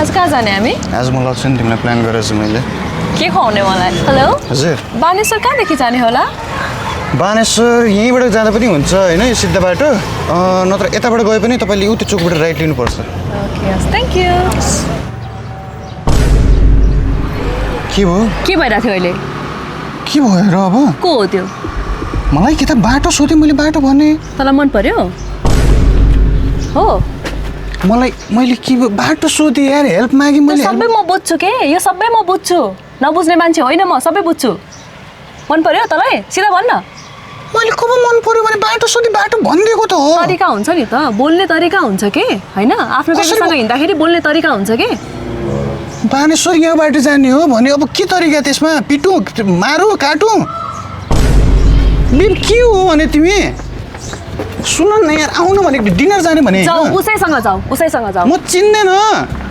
आज कहाँ जाने हामी आज म लाग्छ नि तिमीलाई प्लान गरेछु मैले के खुवाउने मलाई हेलो हजुर बानेश्वर कहाँदेखि जाने होला बानेश्वर यहीँबाट जाँदा पनि हुन्छ होइन यो सिधा बाटो नत्र यताबाट गए पनि तपाईँले उति चोकबाट राइट लिनुपर्छ ओके थ्याङ्क यू के भयो के भइरहेको थियो अहिले के भयो र अब को हो त्यो मलाई कि त बाटो सोधेँ मैले बाटो भने तँलाई मन पर्यो हो मैले के बाटो सोधेँ यार हेल्प मागेँ मैले सबै म बुझ्छु के यो सबै म बुझ्छु नबुझ्ने मान्छे होइन म सबै बुझ्छु मन पर्यो तँलाई सिधा भन्न मैले कब मन पर्यो भने बाटो सोधेँ बाटो भनिदिएको त हो तरिका हुन्छ नि त बोल्ने तरिका हुन्छ के होइन आफ्नो बेबीसँग हिँड्दाखेरि बोल्ने तरिका हुन्छ के बानेश्वर यहाँबाट जाने हो भने अब के तरिका त्यसमा पिटु मारु काटु के हो भने तिमी सुन न यार आउनु भनेको डिनर जाने भने जाऊ उसैसँग जाऊ म चिन्दैन